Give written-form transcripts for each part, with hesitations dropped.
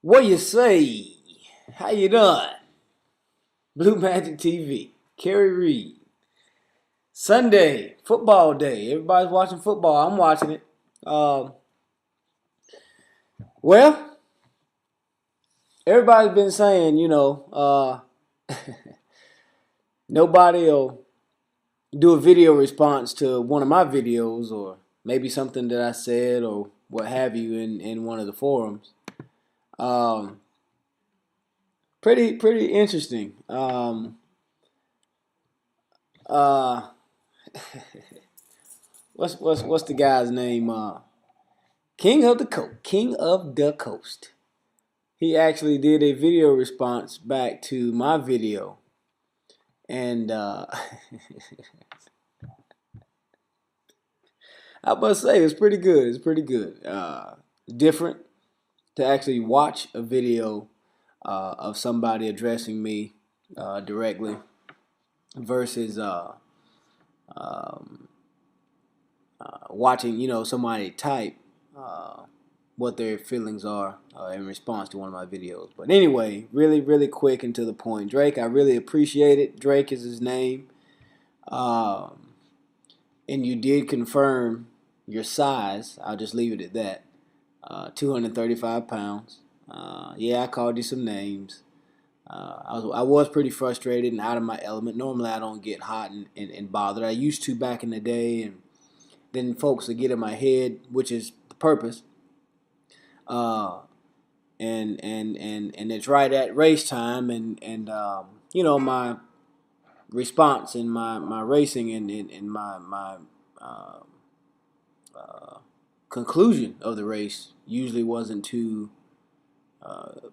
What you say? How you doing? Blue Magic TV. Carey Reid. Sunday, football day. Everybody's watching football. I'm watching it. Um, well, everybody's been saying, nobody will do a video response to one of my videos or maybe something that I said or what have you in one of the forums. Um, pretty interesting. Uh, what's the guy's name? King of the Coast. King of the Coast. He actually did a video response back to my video, and I must say it's pretty good. It's pretty good. Different to actually watch a video of somebody addressing me directly versus um, watching somebody type what their feelings are in response to one of my videos. But anyway, really quick and to the point. Drake, I really appreciate it. Drake is his name. And you did confirm your size. I'll just leave it at that. 235 pounds. Yeah, I called you some names. I was pretty frustrated and out of my element. Normally, I don't get hot and bothered. I used to back in the day, and then folks would get in my head, which is the purpose. And it's right at race time, and my response and my racing and my uh, uh, conclusion of the race usually wasn't too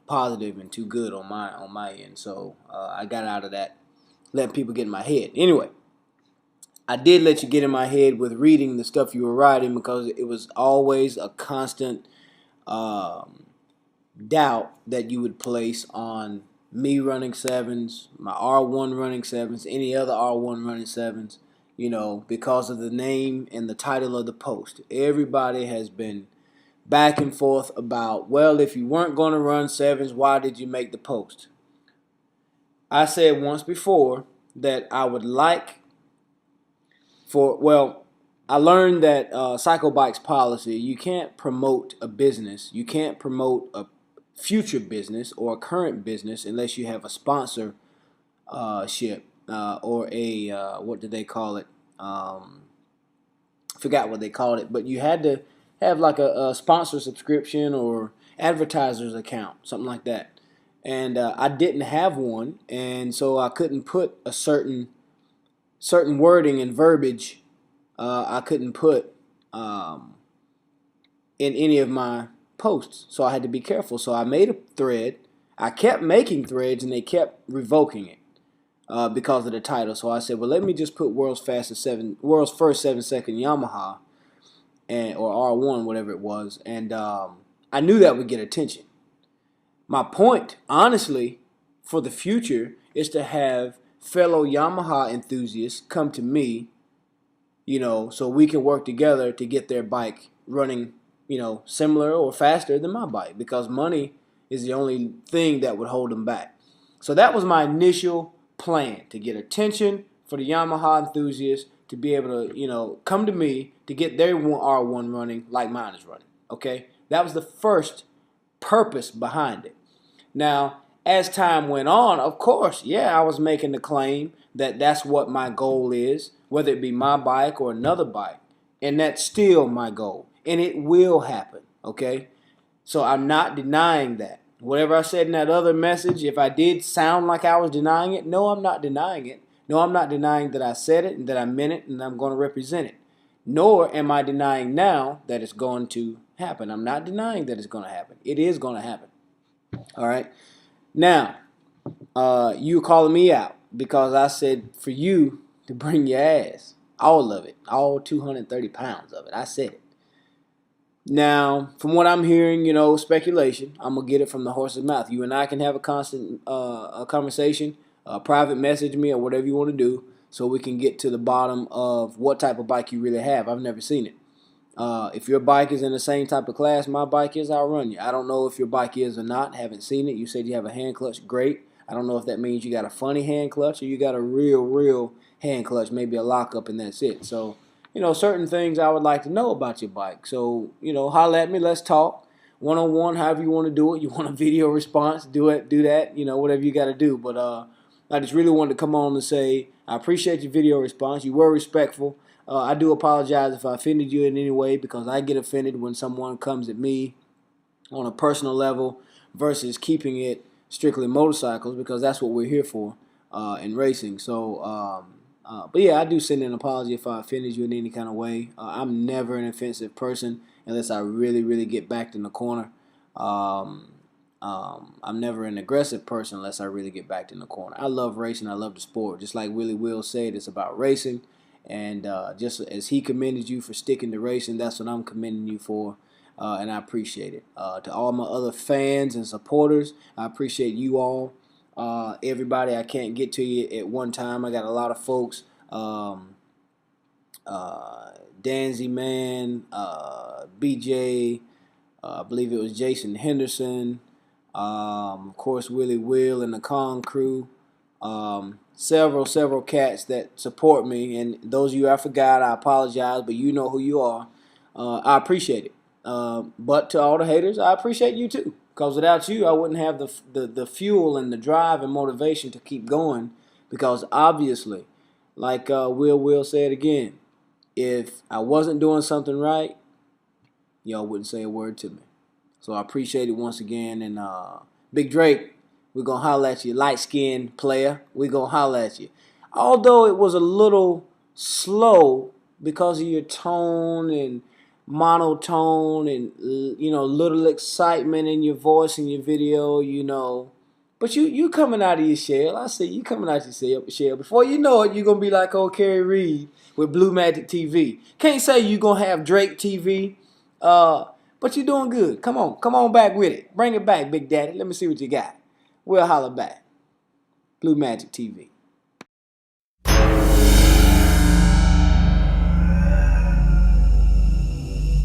positive and too good on my end. So I got out of that, letting people get in my head. Anyway, I did let you get in my head with reading the stuff you were writing because it was always a constant doubt that you would place on me running sevens, my R1 running sevens, any other R1 running sevens, because of the name and the title of the post. Everybody has been back and forth about, well, if you weren't going to run sevens, why did you make the post? I said once before that I would like I learned that Cycle Bike's policy, you can't promote a business, you can't promote a future business or a current business unless you have a sponsorship or a what did they call it? Forgot what they called it, but you had to have like a sponsor subscription or advertiser's account, something like that. And I didn't have one, and so I couldn't put a certain wording and verbiage. I couldn't put in any of my posts, so I had to be careful. So I made a thread. I kept making threads, and they kept revoking it because of the title. So I said, well, let me just put world's first 7-second Yamaha, or R1, whatever it was, and I knew that would get attention. My point, honestly, for the future is to have fellow Yamaha enthusiasts come to me, so we can work together to get their bike running, similar or faster than my bike, because money is the only thing that would hold them back. So that was my initial plan, to get attention for the Yamaha enthusiasts to be able to, come to me to get their R1 running like mine is running. Okay? That was the first purpose behind it. Now, as time went on, of course, yeah, I was making the claim that that's what my goal is, whether it be my bike or another bike. And that's still my goal. And it will happen, okay? So I'm not denying that. Whatever I said in that other message, if I did sound like I was denying it, no, I'm not denying it. No, I'm not denying that I said it and that I meant it and I'm going to represent it. Nor am I denying now that it's going to happen. I'm not denying that it's going to happen. It is going to happen. All right? Now, you calling me out because I said for you to bring your ass. All of it. All 230 pounds of it. I said it. Now, from what I'm hearing, speculation. I'm going to get it from the horse's mouth. You and I can have a constant a conversation, private message me or whatever you want to do so we can get to the bottom of what type of bike you really have. I've never seen it. If your bike is in the same type of class my bike is, I'll run you. I don't know if your bike is or not. Haven't seen it. You said you have a hand clutch. Great. I don't know if that means you got a funny hand clutch or you got a real hand clutch, maybe a lockup, and that's it. So, certain things I would like to know about your bike. So, holler at me. Let's talk. One-on-one, however you want to do it. You want a video response, do that, whatever you got to do. But I just really wanted to come on and say I appreciate your video response. You were respectful. I do apologize if I offended you in any way, because I get offended when someone comes at me on a personal level versus keeping it strictly motorcycles, because that's what we're here for in racing. So, but yeah, I do send an apology if I offended you in any kind of way. I'm never an offensive person unless I really get backed in the corner. I'm never an aggressive person unless I really get backed in the corner. I love racing. I love the sport. Just like Willie Will said, it's about racing. And just as he commended you for sticking to racing, that's what I'm commending you for. And I appreciate it. To all my other fans and supporters, I appreciate you all. Everybody, I can't get to you at one time. I got a lot of folks. Danzy Man, BJ, I believe it was Jason Henderson, of course Willie Will and the Con crew, several cats that support me, and those of you I forgot, I apologize, but you know who you are. I appreciate it. But to all the haters, I appreciate you too, because without you I wouldn't have the fuel and the drive and motivation to keep going, because obviously, like Will said again, if I wasn't doing something right, y'all wouldn't say a word to me. So I appreciate it once again. And Big Drake, we're going to holler at you. Light-skinned player, we're going to holler at you. Although it was a little slow because of your tone and monotone and, little excitement in your voice in your video, But you coming out of your shell. I see you coming out of your shell. Before you know it, you're going to be like old Carey Reid with Blue Magic TV. Can't say you're going to have Drake TV, but you're doing good. Come on back with it. Bring it back, Big Daddy. Let me see what you got. We'll holler back. Blue Magic TV.